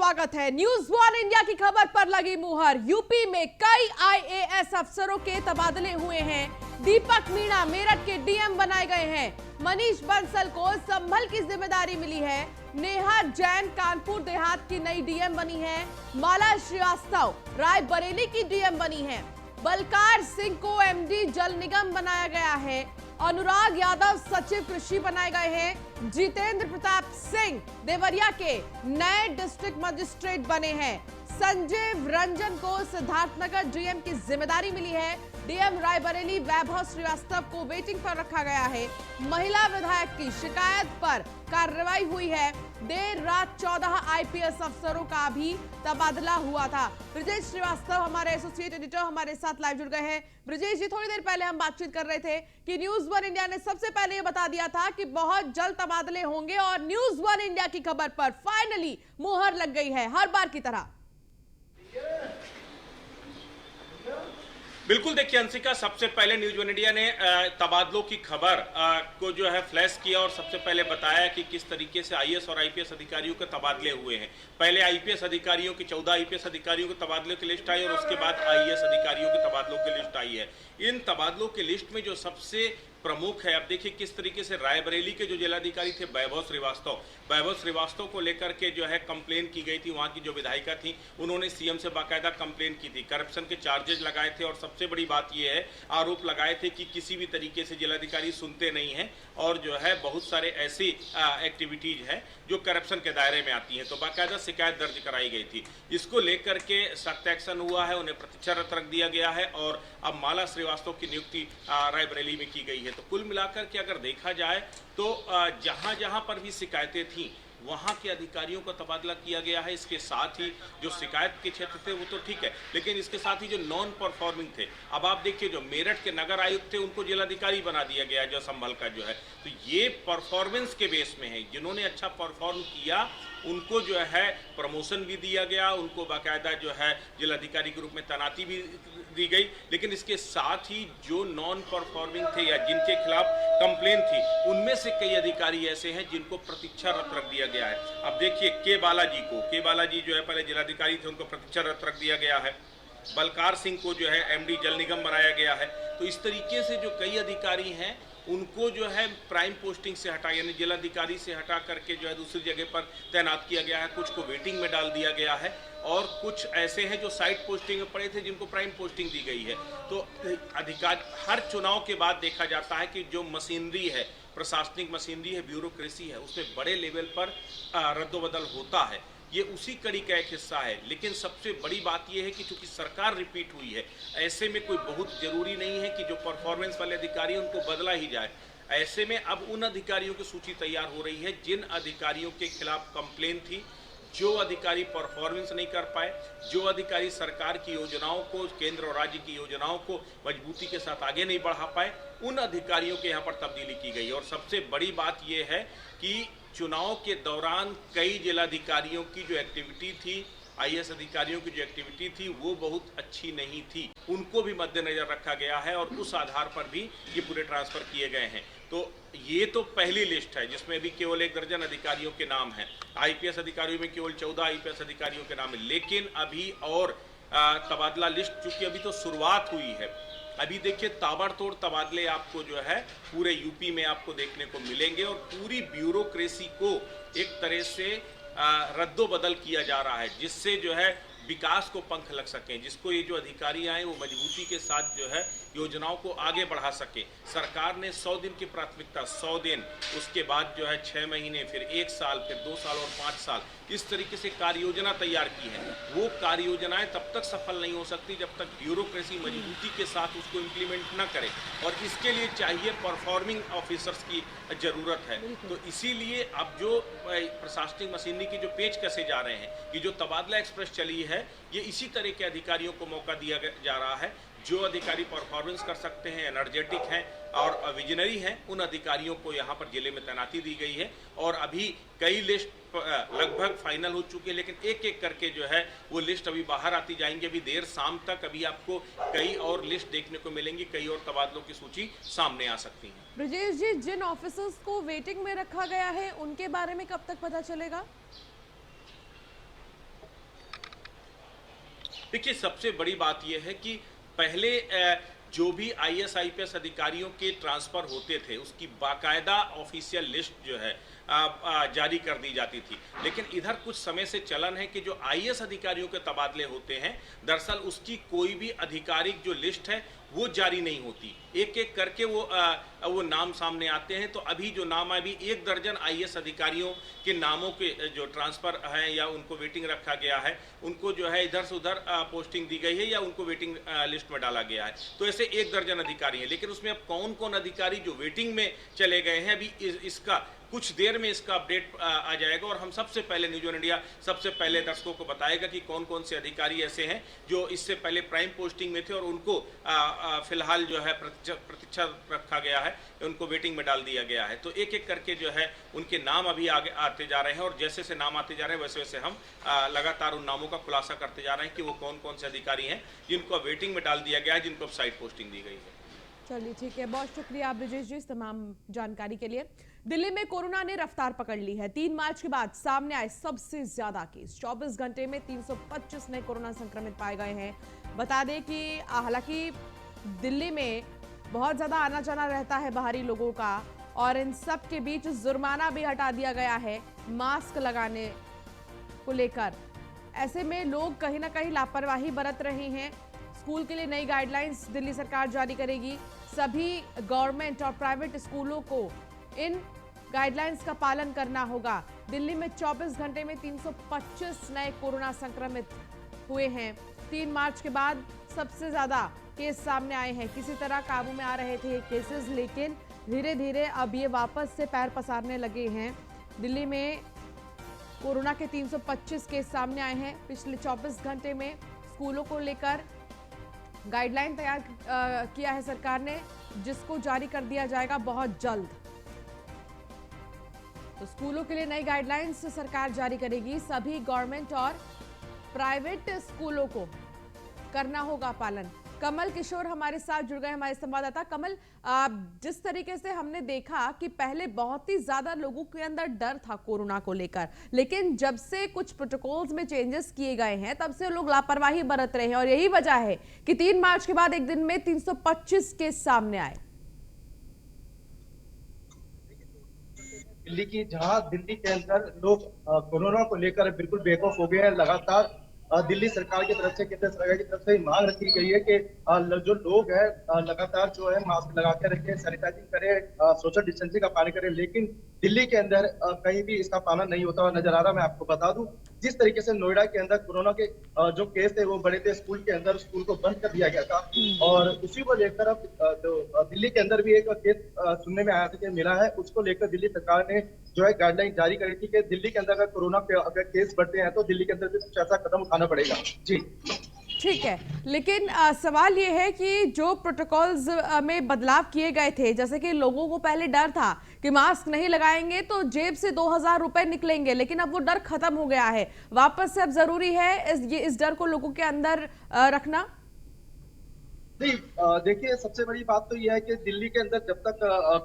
स्वागत है। News one India की खबर पर लगी मुहर। यूपी में कई आईएएस अफसरों के तबादले हुए हैं। दीपक मीणा मेरठ के डीएम बनाए गए हैं। मनीष बंसल को संभल की जिम्मेदारी मिली है। नेहा जैन कानपुर देहात की नई डीएम बनी है। माला श्रीवास्तव रायबरेली की डीएम बनी है। बलकार सिंह को एमडी जल निगम बनाया गया है। अनुराग यादव सचिव कृषि बनाए गए हैं। जितेंद्र प्रताप सिंह देवरिया के नए डिस्ट्रिक्ट मजिस्ट्रेट बने हैं। संजीव रंजन को सिद्धार्थनगर डीएम की जिम्मेदारी मिली है। डीएम रायबरेली वैभव श्रीवास्तव को वेटिंग पर रखा गया है। महिला विधायक की शिकायत पर कार्रवाई हुई है। देर रात 14 आईपीएस अफसरों का भी तबादला हुआ था। ब्रजेश श्रीवास्तव हमारे एसोसिएट एडिटर हमारे साथ लाइव जुड़ गए हैं। ब्रजेश जी, थोड़ी देर पहले हम बातचीत कर रहे थे कि न्यूज़ वन इंडिया ने सबसे पहले ये बता दिया था कि बहुत जल्द तबादले होंगे और न्यूज़ वन इंडिया की खबर पर फाइनली मुहर लग गई है, हर बार की तरह। बिल्कुल, देखिए अंशिका, सबसे पहले न्यूज़ वन इंडिया ने तबादलों की खबर को जो है फ्लैश किया और सबसे पहले बताया कि किस तरीके से आईएएस और आईपीएस अधिकारियों के तबादले हुए हैं। पहले आईपीएस अधिकारियों की 14 आईपीएस अधिकारियों के तबादलों की लिस्ट आई और उसके बाद आईएएस अधिकारियों के तबादलों की लिस्ट आई है। इन तबादलों की लिस्ट में जो सबसे प्रमुख है, अब देखिए किस तरीके से रायबरेली के जो जिलाधिकारी थे वैभव श्रीवास्तव को लेकर के जो है कंप्लेन की गई थी। वहां की जो विधायिका थी उन्होंने सीएम से बाकायदा कंप्लेन की थी, करप्शन के चार्जेस लगाए थे और सबसे बड़ी बात यह है, आरोप लगाए थे कि किसी भी तरीके से जिलाधिकारी सुनते नहीं हैं और जो है बहुत सारे ऐसी एक्टिविटीज हैं जो करप्शन के दायरे में आती हैं, तो बाकायदा शिकायत दर्ज कराई गई थी। इसको लेकर के सख्त एक्शन हुआ है, उन्हें प्रतीक्षारत रख दिया गया है और अब माला श्रीवास्तव की नियुक्ति रायबरेली में की गई है। तो कुल मिलाकर के अगर देखा जाए तो जहां जहां पर भी शिकायतें थी वहां के अधिकारियों का तबादला किया गया है। इसके साथ ही जो शिकायत के क्षेत्र थे वो तो ठीक है, लेकिन इसके साथ ही जो नॉन परफॉर्मिंग थे, अब आप देखिए जो मेरठ के नगर आयुक्त थे उनको जिलाधिकारी बना दिया गया जो संभल का जो है, तो ये परफॉर्मेंस के बेस में है। जिन्होंने अच्छा परफॉर्म किया उनको जो है प्रमोशन भी दिया गया, उनको बाकायदा जो है जिलाधिकारी के रूप में तैनाती भी दी गई। लेकिन इसके साथ ही जो नॉन परफॉर्मिंग थे या जिनके खिलाफ कंप्लेन थी उनमें से कई अधिकारी ऐसे हैं जिनको प्रतीक्षारत रख दिया गया है। अब देखिए के बालाजी जो है पहले जिलाधिकारी थे, उनको प्रतीक्षारत रख दिया गया है। बलकार सिंह को जो है एमडी जल निगम बनाया गया है। तो इस तरीके से जो कई अधिकारी हैं उनको जो है प्राइम पोस्टिंग से हटा, यानी जिलाधिकारी से हटा करके जो है दूसरी जगह पर तैनात किया गया है। कुछ को वेटिंग में डाल दिया गया है और कुछ ऐसे हैं जो साइड पोस्टिंग में पड़े थे जिनको प्राइम पोस्टिंग दी गई है। तो अधिकार हर चुनाव के बाद देखा जाता है कि जो मशीनरी है, प्रशासनिक मशीनरी है, ब्यूरोक्रेसी है, उसमें बड़े लेवल पर रद्दोबदल होता है। ये उसी कड़ी का एक हिस्सा है। लेकिन सबसे बड़ी बात यह है कि चूंकि सरकार रिपीट हुई है, ऐसे में कोई बहुत जरूरी नहीं है कि जो परफॉर्मेंस वाले अधिकारी उनको बदला ही जाए। ऐसे में अब उन अधिकारियों की सूची तैयार हो रही है जिन अधिकारियों के खिलाफ कंप्लेन थी, जो अधिकारी परफॉर्मेंस नहीं कर पाए, जो अधिकारी सरकार की योजनाओं को, केंद्र और राज्य की योजनाओं को मजबूती के साथ आगे नहीं बढ़ा पाए, उन अधिकारियों के यहाँ पर तब्दीली की गई। और सबसे बड़ी बात यह है कि चुनाव के दौरान कई जिलाधिकारियों की जो एक्टिविटी थी, आईएएस अधिकारियों की जो एक्टिविटी थी वो बहुत अच्छी नहीं थी, उनको भी मद्देनजर रखा गया है और उस आधार पर भी ये पूरे ट्रांसफर किए गए हैं। तो ये तो पहली लिस्ट है जिसमें भी केवल 1 दर्जन अधिकारियों के नाम हैं। आईपीएस अधिकारियों में केवल 14 आईपीएस अधिकारियों के नाम है। लेकिन अभी और तबादला लिस्ट चूंकि अभी तो शुरुआत हुई है, अभी देखिए ताबड़तोड़ तबादले आपको जो है पूरे यूपी में आपको देखने को मिलेंगे और पूरी ब्यूरोक्रेसी को एक तरह से रद्दोबदल किया जा रहा है, जिससे जो है विकास को पंख लग सकें, जिसको ये जो अधिकारी आए वो मजबूती के साथ जो है योजनाओं को आगे बढ़ा सके। सरकार ने 100 दिन की प्राथमिकता, 100 दिन, उसके बाद जो है 6 महीने, फिर 1 साल, फिर 2 साल और 5 साल, इस तरीके से कार्य योजना तैयार की है। वो कार्य योजनाएं तब तक सफल नहीं हो सकती जब तक ब्यूरोक्रेसी मजबूती के साथ उसको इम्प्लीमेंट न करे और इसके लिए चाहिए परफॉर्मिंग ऑफिसर्स की जरूरत है। तो इसीलिए अब जो प्रशासनिक मशीनरी की जो पेच कसे जा रहे हैं, कि जो तबादला एक्सप्रेस चली है, ये इसी तरह के अधिकारियों को मौका दिया जा रहा है। जो अधिकारी परफॉर्मेंस कर सकते हैं, एनर्जेटिक हैं और विजनरी हैं, उन अधिकारियों को यहाँ पर जिले में तैनाती दी गई है। और अभी कई लिस्ट लगभग फाइनल हो चुकी है, लेकिन एक एक करके जो है वो लिस्ट अभी बाहर आती जाएंगे। अभी देर शाम तक अभी आपको कई और लिस्ट देखने को मिलेंगी, कई और तबादलों की सूची सामने आ सकती है। ब्रजेश जी, जिन ऑफिसर्स को वेटिंग में रखा गया है उनके बारे में कब तक पता चलेगा? देखिए, सबसे बड़ी बात यह है कि पहले जो भी आईएएस आईपीएस अधिकारियों के ट्रांसफर होते थे उसकी बाकायदा ऑफिशियल लिस्ट जो है जारी कर दी जाती थी। लेकिन इधर कुछ समय से चलन है कि जो आईएएस अधिकारियों के तबादले होते हैं, दरअसल उसकी कोई भी आधिकारिक जो लिस्ट है वो जारी नहीं होती। एक एक करके वो नाम सामने आते हैं। तो अभी जो नाम है, अभी 1 दर्जन आईएएस अधिकारियों के नामों के जो ट्रांसफर हैं या उनको वेटिंग रखा गया है, उनको जो है इधर से उधर पोस्टिंग दी गई है या उनको वेटिंग लिस्ट में डाला गया है। तो ऐसे 1 दर्जन अधिकारी हैं। लेकिन उसमें अब कौन कौन अधिकारी जो वेटिंग में चले गए हैं, अभी इसका कुछ देर में इसका अपडेट आ जाएगा और हम सबसे पहले न्यूज़ वन इंडिया सबसे पहले दर्शकों को बताएगा कि कौन कौन से अधिकारी ऐसे हैं जो इससे पहले प्राइम पोस्टिंग में थे और उनको फिलहाल जो है प्रतीक्षा रखा गया है, उनको वेटिंग में डाल दिया गया है। तो एक एक करके जो है उनके नाम अभी आगे आते जा रहे हैं और जैसे से नाम आते जा रहे हैं वैसे वैसे हम लगातार उन नामों का खुलासा करते जा रहे हैं कि वो कौन कौन से अधिकारी हैं जिनको वेटिंग में डाल दिया गया है, जिनको साइड पोस्टिंग दी गई है। चलिए ठीक है, बहुत शुक्रिया ब्रिजेश जी इस तमाम जानकारी के लिए। दिल्ली में कोरोना ने रफ्तार पकड़ ली है। 3 मार्च के बाद सामने आए सबसे ज्यादा केस। 24 घंटे में 325 नए कोरोना संक्रमित पाए गए हैं। बता दें कि हालांकि दिल्ली में बहुत ज्यादा आना जाना रहता है बाहरी लोगों का और इन सब के बीच जुर्माना भी हटा दिया गया है मास्क लगाने को लेकर। ऐसे में लोग कहीं ना कहीं लापरवाही बरत रहे हैं। स्कूल के लिए नई गाइडलाइंस दिल्ली सरकार जारी करेगी। सभी गवर्नमेंट और प्राइवेट स्कूलों को इन गाइडलाइंस का पालन करना होगा। दिल्ली में 24 घंटे में 325 नए कोरोना संक्रमित हुए हैं। 3 मार्च के बाद सबसे ज्यादा केस सामने आए हैं। किसी तरह काबू में आ रहे थे केसेस, लेकिन धीरे धीरे अब ये वापस से पैर पसारने लगे हैं। दिल्ली में कोरोना के 325 केस सामने आए हैं। पिछले 24 घंटे में स्कूलों को लेकर गाइडलाइन तैयार किया है सरकार ने, जिसको जारी कर दिया जाएगा बहुत जल्द। तो स्कूलों के लिए नई गाइडलाइंस सरकार जारी करेगी। सभी गवर्नमेंट और प्राइवेट स्कूलों को करना होगा पालन। कमल किशोर हमारे साथ जुड़ गए, हमारे संवाददाता। कमल, जिस तरीके से हमने देखा कि पहले बहुत ही ज्यादा लोगों के अंदर डर था कोरोना को लेकर, लेकिन जब से कुछ प्रोटोकॉल्स में चेंजेस किए गए हैं तब से लोग लापरवाही बरत रहे हैं और यही वजह है कि 3 मार्च के बाद एक दिन में 325 केस सामने आए। दिल्ली के अंदर लोग कोरोना को लेकर बिल्कुल बेखौफ हो गए हैं। लगातार दिल्ली सरकार की तरफ से, केंद्र सरकार की तरफ से मांग रखी गई है कि जो लोग हैं लगातार जो है मास्क लगा के रखें, सैनिटाइजिंग करें, सोशल डिस्टेंसिंग का पालन करें। लेकिन दिल्ली के अंदर कहीं भी इसका पालन नहीं होता हुआ नजर आ रहा। मैं आपको बता दूं, जिस तरीके से नोएडा के अंदर कोरोना के जो केस थे वो बड़े थे, स्कूल के अंदर स्कूल को बंद कर दिया गया था और उसी को लेकर अब जो दिल्ली के अंदर भी एक केस सुनने में आया था कि मिला है, उसको लेकर दिल्ली सरकार ने जो है गाइडलाइन जारी करी थी कि दिल्ली के अंदर अगर कोरोना के अगर केस बढ़ते हैं तो दिल्ली के अंदर भी कुछ ऐसा कदम उठाना पड़ेगा। जी ठीक है, लेकिन सवाल ये है कि जो प्रोटोकॉल्स में बदलाव किए गए थे, जैसे कि लोगों को पहले डर था कि मास्क नहीं लगाएंगे तो जेब से 2000 रुपए निकलेंगे, लेकिन अब वो डर खत्म हो गया है। वापस से अब जरूरी है इस डर को लोगों के अंदर रखना। नहीं, देखिए सबसे बड़ी बात तो यह है कि दिल्ली के अंदर जब तक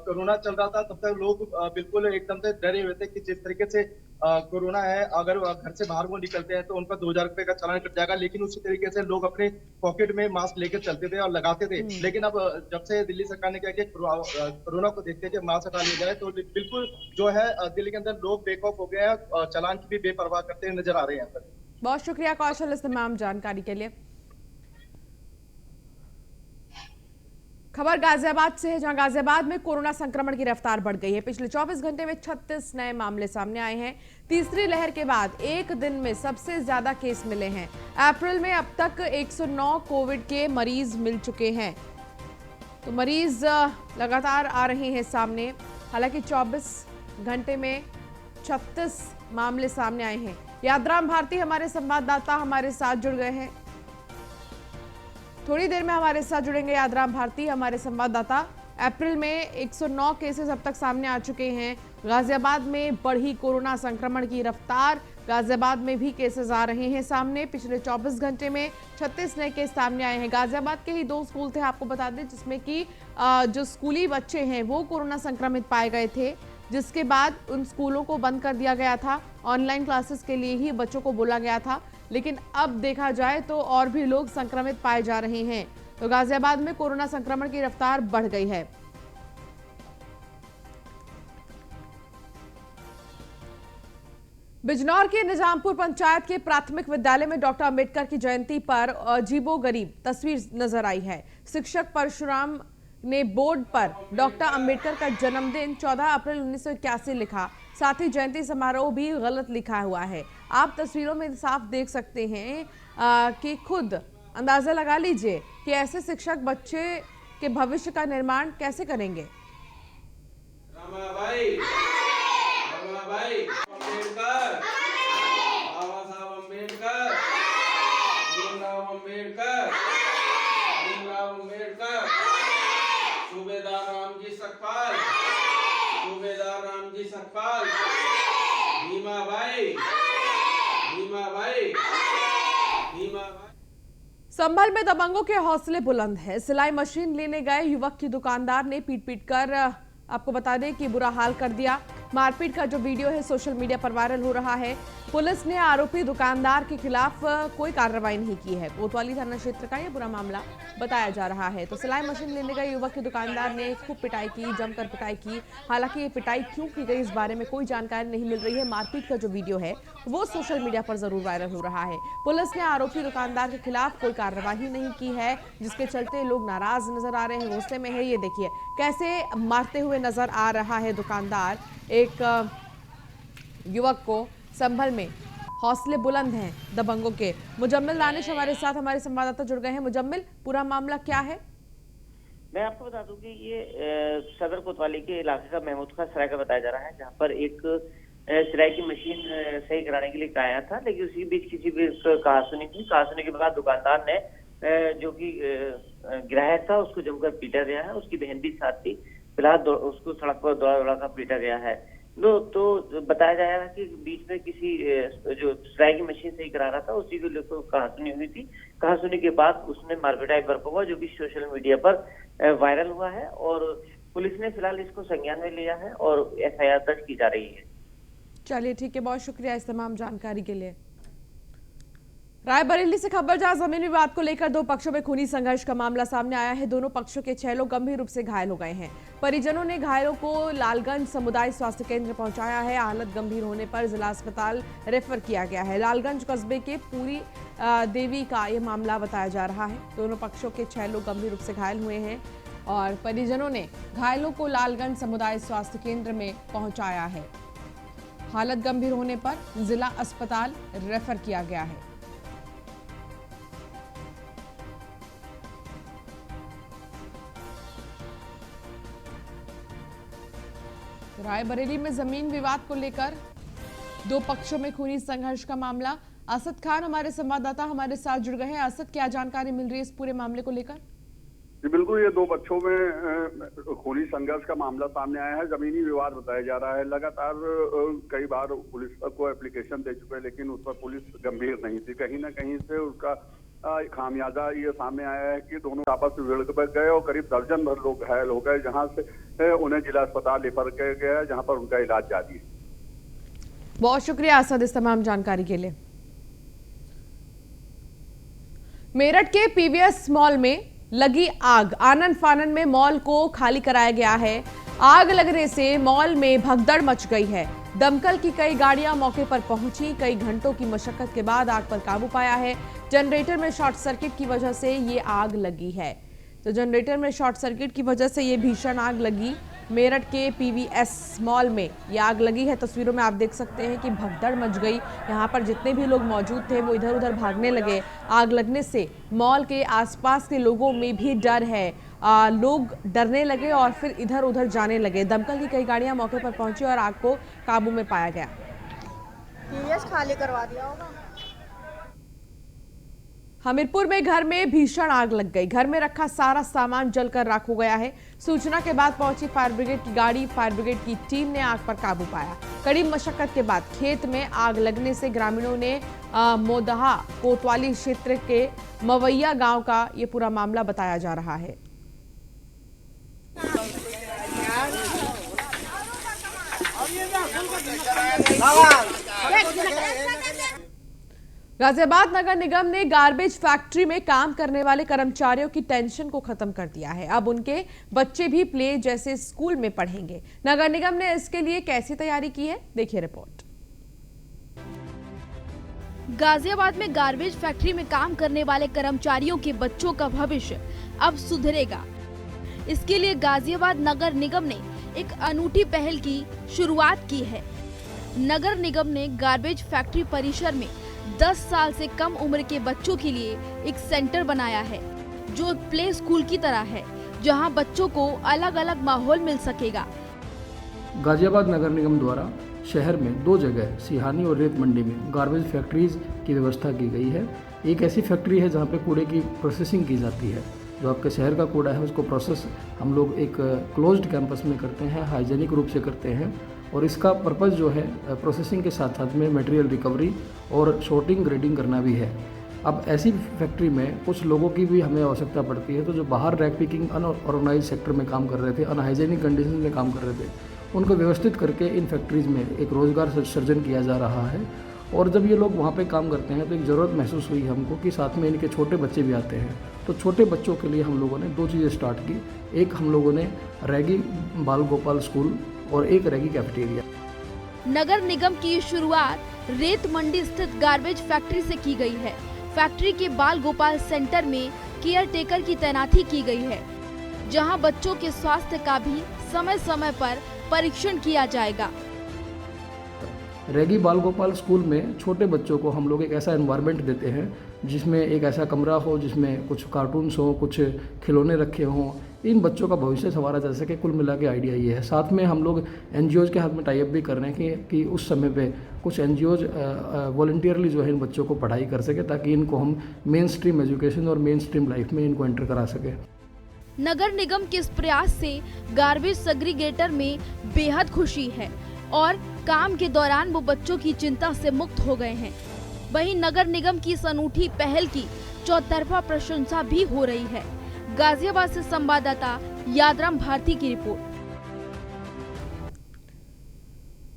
कोरोना चल रहा था तब तक लोग बिल्कुल एकदम से डरे हुए थे कि जिस तरीके से कोरोना है, अगर घर से बाहर वो निकलते हैं तो उनका 2000 रुपए का चालान कट जाएगा। लेकिन उसी तरीके से लोग अपने पॉकेट में मास्क लेकर चलते थे और लगाते थे। लेकिन अब जब से दिल्ली सरकार ने कहा कि कोरोना को देखते हुए मास्क हटा लिया जाए तो बिल्कुल जो है दिल्ली के अंदर लोग बेखौफ हो गए हैं, चालान की भी बेपरवाह करते हुए नजर आ रहे हैं। बहुत शुक्रिया कौशल इस तमाम जानकारी के लिए। खबर गाजियाबाद से है, जहां गाजियाबाद में कोरोना संक्रमण की रफ्तार बढ़ गई है। पिछले 24 घंटे में 36 नए मामले सामने आए हैं। तीसरी लहर के बाद एक दिन में सबसे ज्यादा केस मिले हैं। अप्रैल में अब तक 109 कोविड के मरीज मिल चुके हैं। तो मरीज लगातार आ रहे हैं सामने। हालांकि 24 घंटे में 36 मामले सामने आए हैं। यादराम भारती हमारे संवाददाता हमारे साथ जुड़ गए हैं, थोड़ी देर में हमारे साथ जुड़ेंगे। यादराम भारती हमारे संवाददाता। अप्रैल में 109 केसेस अब तक सामने आ चुके हैं। गाजियाबाद में बढ़ी कोरोना संक्रमण की रफ्तार। गाजियाबाद में भी केसेस आ रहे हैं सामने। पिछले 24 घंटे में 36 नए केस सामने आए हैं। गाजियाबाद के ही 2 स्कूल थे, आपको बता दें, जिसमें कि जो स्कूली बच्चे हैं वो कोरोना संक्रमित पाए गए थे। जिसके बाद उन स्कूलों को बंद कर दिया गया था। ऑनलाइन क्लासेस के लिए ही बच्चों को बोला गया था, लेकिन अब देखा जाए तो और भी लोग संक्रमित पाए जा रहे हैं। तो गाजियाबाद में कोरोना संक्रमण की रफ्तार बढ़ गई है। बिजनौर के निजामपुर पंचायत के प्राथमिक विद्यालय में डॉक्टर अंबेडकर की जयंती पर अजीबोगरीब तस्वीर नजर आई है। शिक्षक परशुराम ने बोर्ड पर डॉक्टर अंबेडकर का जन्मदिन 14 अप्रैल 1981 लिखा, साथ ही जयंती समारोह भी गलत लिखा हुआ है। आप तस्वीरों में साफ देख सकते हैं कि खुद अंदाजा लगा लीजिए कि ऐसे शिक्षक बच्चे के भविष्य का निर्माण कैसे करेंगे। रमाबाई अंबेडकर, बाबा साहब अंबेडकर, भीमराव अंबेडकर, सूबेदार रामजी सकपाल, सूबेदार रामजी सकपाल, भीमाबाई। संभल में दबंगों के हौसले बुलंद है। सिलाई मशीन लेने गए युवक की दुकानदार ने पीट कर आपको बता दें कि बुरा हाल कर दिया। मारपीट का जो वीडियो है सोशल मीडिया पर वायरल हो रहा है। पुलिस ने आरोपी दुकानदार के खिलाफ कोई कार्रवाई नहीं की है। कोतवाली थाना क्षेत्र का यह पूरा मामला बताया जा रहा है। तो सिलाई मशीन लेने गए युवक के दुकानदार ने खूब पिटाई की, जमकर पिटाई की। हालांकि ये पिटाई क्यों की गई इस बारे में कोई जानकारी नहीं मिल रही है। मारपीट का जो वीडियो है वो सोशल मीडिया पर जरूर वायरल हो रहा है। पुलिस ने आरोपी दुकानदार के खिलाफ कोई कार्रवाई नहीं की है, जिसके चलते लोग नाराज नजर आ रहे हैं, गुस्से में है। ये देखिए कैसे मारते हुए नजर आ रहा है दुकानदार एक युवक को। संभल में हौसले बुलंद हैं दबंगों के। मुजम्मिल दानिश हमारे साथ, हमारे संवाददाता जुड़ गए हैं। मुजम्मिल, पूरा मामला क्या है? मैं आपको बता दूं कि ये सदर कोतवाली के इलाके का महमूद खां सराय का बताया जा रहा है, जहां पर एक सिलाई की मशीन सही कराने के लिए आया था, लेकिन उसी बीच किसी भी कहासुनी हुई। कहासुनी के बाद दुकानदार ने जो कि ग्राहक था उसको जमकर पीटा गया है। उसकी बहन भी साथ थी। फिलहाल उसको सड़क पर दौड़ा कर पीटा गया है। तो बताया जा रहा है कि बीच में किसी जो सिलाई की मशीन सही करा रहा था उसी को लेकर कहासुनी हुई थी। कहासुनी के बाद उसने मारपीटाई बरपा हुआ, जो कि सोशल मीडिया पर वायरल हुआ है और पुलिस ने फिलहाल इसको संज्ञान में लिया है और एफआईआर दर्ज की जा रही है। चलिए ठीक है, बहुत शुक्रिया इस तमाम जानकारी के लिए। रायबरेली से खबर, जहां जमीन विवाद को लेकर दो पक्षों में खूनी संघर्ष का मामला सामने आया है। दोनों पक्षों के 6 लोग गंभीर रूप से घायल हो गए हैं। परिजनों ने घायलों को लालगंज सामुदायिक स्वास्थ्य केंद्र पहुंचाया है। हालत गंभीर होने पर जिला अस्पताल रेफर किया गया है। लालगंज कस्बे के पूरी देवी का यह मामला बताया जा रहा है। दोनों पक्षों के 6 लोग गंभीर रूप से घायल हुए हैं और परिजनों ने घायलों को लालगंज सामुदायिक स्वास्थ्य केंद्र में पहुंचाया है। हालत गंभीर होने पर जिला अस्पताल रेफर किया गया है। रायबरेली में जमीन विवाद को लेकर दो पक्षों में खूनी संघर्ष का मामला। असद खान हमारे संवाददाता हमारे साथ जुड़ गए हैं। असद, क्या जानकारी मिल रही है इस पूरे मामले को लेकर? जी बिल्कुल, ये दो पक्षों में खूनी संघर्ष का मामला सामने आया है। जमीनी विवाद बताया जा रहा है। लगातार कई बार पुलिस को एप्लीकेशन दे चुके हैं, लेकिन उस पर पुलिस गंभीर नहीं थी। कहीं ना कहीं से उसका खामियाजा ये सामने आया है कि दोनों आपस में भिड़ गए और करीब दर्जन भर लोग घायल हो गए, जहां से उन्हें जिला अस्पताल रेफर किया गया है, जहां पर उनका इलाज जारी है। बहुत शुक्रिया असद इस तमाम जानकारी के लिए। मेरठ के पीवीएस मॉल में लगी आग। आनन फानन में मॉल को खाली कराया गया है। आग लगने से मॉल में भगदड़ मच गई है। दमकल की कई गाड़ियां मौके पर पहुंची। कई घंटों की मशक्कत के बाद आग पर काबू पाया है। जनरेटर में शॉर्ट सर्किट की वजह से ये आग लगी है। तो जनरेटर में शॉर्ट सर्किट की वजह से ये भीषण आग लगी। मेरठ के पीवीएस मॉल में ये आग लगी है। तस्वीरों में आप देख सकते हैं कि भगदड़ मच गई। यहाँ पर जितने भी लोग मौजूद थे वो इधर उधर भागने लगे। आग लगने से मॉल के आसपास के लोगों में भी डर है। लोग डरने लगे और फिर इधर उधर जाने लगे। दमकल की कई गाड़ियां मौके पर पहुंची और आग को काबू में पाया गया। पीवीएस खाली करवा दिया होगा। हमीरपुर में घर में भीषण आग लग गई। घर में रखा सारा सामान जलकर राख हो गया है। सूचना के बाद पहुंची फायर ब्रिगेड की गाड़ी। फायर ब्रिगेड की टीम ने आग पर काबू पाया। कड़ी मशक्कत के बाद खेत में आग लगने से ग्रामीणों ने मोदहा कोतवाली क्षेत्र के मवैया गांव का ये पूरा मामला बताया जा रहा है। गाजियाबाद नगर निगम ने गार्बेज फैक्ट्री में काम करने वाले कर्मचारियों की टेंशन को खत्म कर दिया है। अब उनके बच्चे भी प्ले जैसे स्कूल में पढ़ेंगे। नगर निगम ने इसके लिए कैसी तैयारी की है, देखिए रिपोर्ट। गाजियाबाद में गार्बेज फैक्ट्री में काम करने वाले कर्मचारियों के बच्चों का भविष्य अब सुधरेगा। इसके लिए गाजियाबाद नगर निगम ने एक अनूठी पहल की शुरुआत की है। नगर निगम ने गार्बेज फैक्ट्री परिसर में 10 साल से कम उम्र के बच्चों के लिए एक सेंटर बनाया है, जो प्ले स्कूल की तरह है, जहां बच्चों को अलग अलग माहौल मिल सकेगा। गाजियाबाद नगर निगम द्वारा शहर में 2 जगह सिहानी और रेत मंडी में गार्बेज फैक्ट्रीज की व्यवस्था की गई है। एक ऐसी फैक्ट्री है जहां पे कूड़े की प्रोसेसिंग की जाती है। जो आपके शहर का कूड़ा है उसको प्रोसेस हम लोग एक क्लोज्ड कैंपस में करते हैं, हाइजेनिक रूप से करते हैं। और इसका पर्पज़ जो है प्रोसेसिंग के साथ साथ में मटेरियल रिकवरी और शॉर्टिंग ग्रेडिंग करना भी है। अब ऐसी फैक्ट्री में कुछ लोगों की भी हमें आवश्यकता पड़ती है, तो जो बाहर रैक पिकिंग अनऑर्गेनाइज सेक्टर में काम कर रहे थे, अनहाइजेनिक कंडीशन में काम कर रहे थे, उनको व्यवस्थित करके इन फैक्ट्रीज़ में एक रोज़गार सृजन किया जा रहा है। और जब ये लोग वहाँ पे काम करते हैं तो एक ज़रूरत महसूस हुई हमको कि साथ में इनके छोटे बच्चे भी आते हैं। तो छोटे बच्चों के लिए हम लोगों ने 2 चीज़ें स्टार्ट की। एक हम लोगों ने रैगी बाल गोपाल स्कूल और एक रैगी कैफेटेरिया। नगर निगम की शुरुआत रेत मंडी स्थित गार्बेज फैक्ट्री से की गई है। फैक्ट्री के बाल गोपाल सेंटर में केयर टेकर की तैनाती की गई है, जहां बच्चों के स्वास्थ्य का भी समय समय पर परीक्षण किया जाएगा। रैगी बाल गोपाल स्कूल में छोटे बच्चों को हम लोग एक ऐसा एनवायरनमेंट देते हैं जिसमें एक ऐसा कमरा हो जिसमें कुछ कार्टून्स हो, कुछ खिलौने रखे हों, इन बच्चों का भविष्य संवारा जा सके। कुल मिला के आइडिया ये है। साथ में हम लोग एनजीओज़ के हाथ में टाई अप भी कर रहे हैं कि उस समय पे कुछ एनजीओज़ वॉलंटियरली जो है इन बच्चों को पढ़ाई कर सके, ताकि इनको हम मेन स्ट्रीम एजुकेशन और मेन स्ट्रीम लाइफ में इनको एंटर करा सके। नगर निगम के इस प्रयास से गार्बेज सेग्रीगेटर में बेहद खुशी है और काम के दौरान वो बच्चों की चिंता से मुक्त हो गए हैं। वहीं नगर निगम की इस अनूठी पहल की चौतरफा प्रशंसा भी हो रही है। गाजियाबाद से संवाददाता यादराम भारती की रिपोर्ट।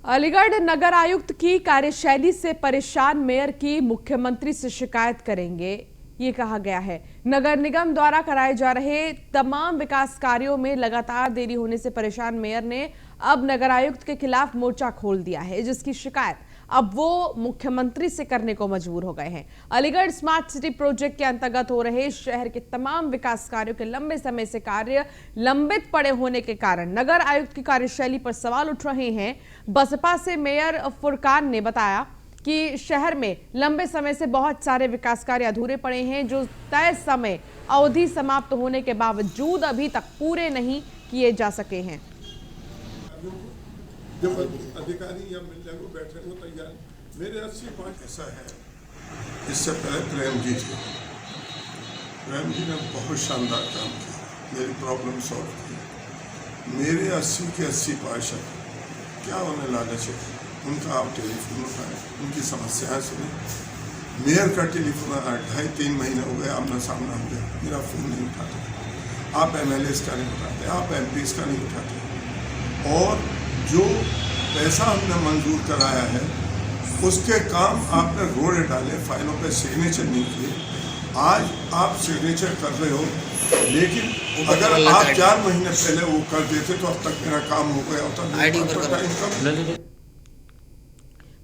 अलीगढ़ नगर आयुक्त की कार्यशैली से परेशान मेयर की मुख्यमंत्री से शिकायत करेंगे, ये कहा गया है। नगर निगम द्वारा कराए जा रहे तमाम विकास कार्यों में लगातार देरी होने से परेशान मेयर ने अब नगर आयुक्त के खिलाफ मोर्चा खोल दिया है, जिसकी शिकायत अब वो मुख्यमंत्री से करने को मजबूर हो गए हैं। अलीगढ़ स्मार्ट सिटी प्रोजेक्ट के अंतर्गत हो रहे शहर के तमाम विकास कार्यों के लंबे समय से कार्य लंबित पड़े होने के कारण नगर आयुक्त की कार्यशैली पर सवाल उठ रहे हैं। बसपा से मेयर फुरकान ने बताया कि शहर में लंबे समय से बहुत सारे विकास कार्य अधूरे पड़े हैं, जो तय समय अवधि समाप्त होने के बावजूद अभी तक पूरे नहीं किए जा सके हैं। जब अधिकारी या मिलने को बैठे हो तैयार, मेरे 80-5 ऐसा है। इससे पहले प्रेम जी थे, प्रेम जी ने बहुत शानदार काम किया, मेरी प्रॉब्लम सॉल्व की। मेरे 80 के 80% क्या उन्हें लालच है, उनका आप टेलीफोन उठाएं, उनकी समस्याएं सुने। मेयर का टेलीफोन 2.5-3 महीने हो गए, आमना सामना हो गया, मेरा फ़ोन नहीं उठाते। आप MLAs का नहीं उठाते, आप MPs का नहीं उठाते। और जो पैसा हमने मंजूर कराया है उसके काम आपने रोड़े डाले, फाइलों पे सिग्नेचर नहीं किए। आज आप सिग्नेचर कर रहे हो, लेकिन अगर आप 4 महीने पहले वो कर देते तो अब तक मेरा काम हो गया होता।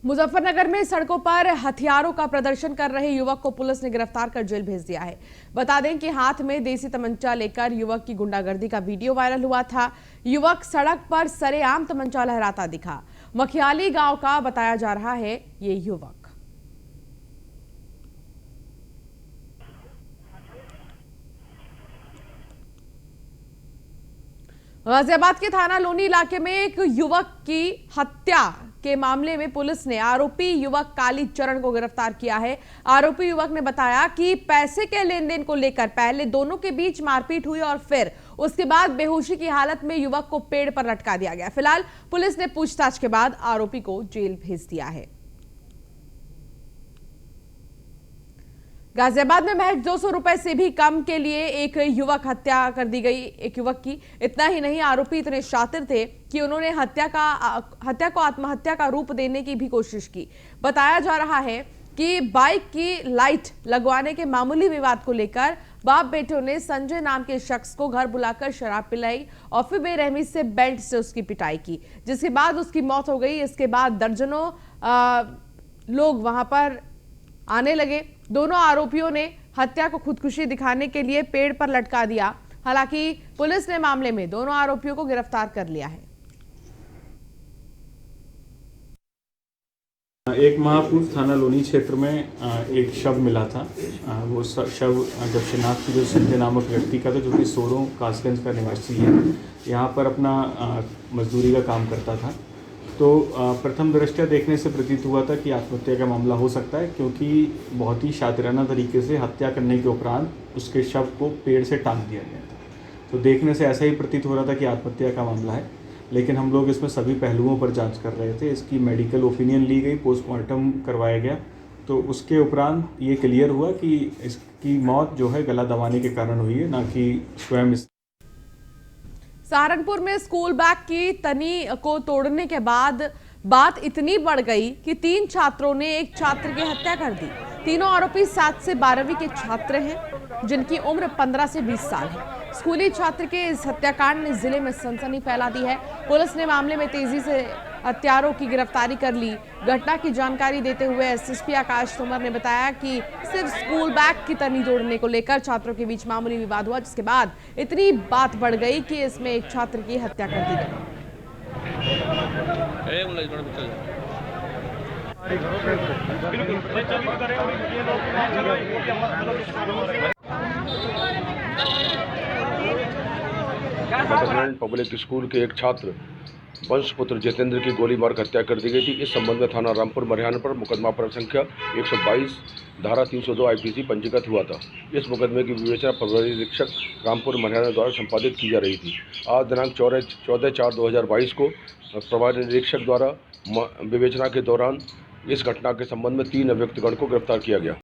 मुजफ्फरनगर में सड़कों पर हथियारों का प्रदर्शन कर रहे युवक को पुलिस ने गिरफ्तार कर जेल भेज दिया है। बता दें कि हाथ में देसी तमंचा लेकर युवक की गुंडागर्दी का वीडियो वायरल हुआ था। युवक सड़क पर सरेआम तमंचा लहराता दिखा। मखियाली गांव का बताया जा रहा है ये युवक। गाजियाबाद के थाना लोनी इलाके में एक युवक की हत्या के मामले में पुलिस ने आरोपी युवक काली चरण को गिरफ्तार किया है। आरोपी युवक ने बताया कि पैसे के लेन देन को लेकर पहले दोनों के बीच मारपीट हुई और फिर उसके बाद बेहोशी की हालत में युवक को पेड़ पर लटका दिया गया। फिलहाल पुलिस ने पूछताछ के बाद आरोपी को जेल भेज दिया है। गाजियाबाद में महज 200 रुपए से भी कम के लिए एक युवक हत्या कर दी गई, एक युवक की। इतना ही नहीं, आरोपी इतने शातिर थे कि उन्होंने हत्या को आत्महत्या का रूप देने की भी कोशिश की। बताया जा रहा है कि बाइक की लाइट लगवाने के मामूली विवाद को लेकर बाप बेटों ने संजय नाम के शख्स को घर बुलाकर शराब पिलाई और फिर बेरहमी से बेल्ट से उसकी पिटाई की, जिसके बाद उसकी मौत हो गई। इसके बाद दर्जनों लोग वहां पर आने लगे। दोनों आरोपियों ने हत्या को खुदकुशी दिखाने के लिए पेड़ पर लटका दिया। हालांकि पुलिस ने मामले में दोनों आरोपियों को गिरफ्तार कर लिया है। एक माह पूर्व थाना लोनी क्षेत्र में एक शव मिला था। वो शव जब शिनाख्त की, जो संजय नामक व्यक्ति का था, जो कि सोरों कासगंज का निवासी है, यहाँ पर अपना मजदूरी का काम करता था। तो प्रथम दृष्टया देखने से प्रतीत हुआ था कि आत्महत्या का मामला हो सकता है, क्योंकि बहुत ही शातिराना तरीके से हत्या करने के उपरांत उसके शव को पेड़ से टांग दिया गया था। तो देखने से ऐसा ही प्रतीत हो रहा था कि आत्महत्या का मामला है, लेकिन हम लोग इसमें सभी पहलुओं पर जांच कर रहे थे। इसकी मेडिकल ओपिनियन ली गई, पोस्टमार्टम करवाया गया, तो उसके उपरांत ये क्लियर हुआ कि इसकी मौत जो है गला दबाने के कारण हुई है, ना कि स्वयं। सहारनपुर में स्कूल बैग की तनी को तोड़ने के बाद बात इतनी बढ़ गई कि 3 छात्रों ने एक छात्र की हत्या कर दी। तीनों आरोपी 7 से 12वीं के छात्र हैं, जिनकी उम्र 15 से 20 साल है। स्कूली छात्र के इस हत्याकांड ने जिले में सनसनी फैला दी है। पुलिस ने मामले में तेजी से हत्यारों की गिरफ्तारी कर ली। घटना की जानकारी देते हुए एसएसपी आकाश तोमर ने बताया कि सिर्फ स्कूल बैग की तनी तोड़ने को लेकर छात्रों के बीच मामूली विवाद हुआ, जिसके बाद इतनी बात बढ़ गई कि इसमें एक छात्र की हत्या कर दी गई। पब्लिक स्कूल के एक छात्र वंशपुत्र जितेंद्र की गोली मार हत्या कर दी गई थी। इस संबंध में थाना रामपुर मरिहाना पर मुकदमा पर संख्या 122 धारा 302 आईपीसी पंजीकृत हुआ था। इस मुकदमे की विवेचना प्रभारी निरीक्षक रामपुर मरिहाना द्वारा संपादित की जा रही थी। आज दिनांक 14/4/2022 को प्रभारी निरीक्षक द्वारा विवेचना के दौरान इस घटना के संबंध में 3 अभियुक्तगण को गिरफ्तार किया गया।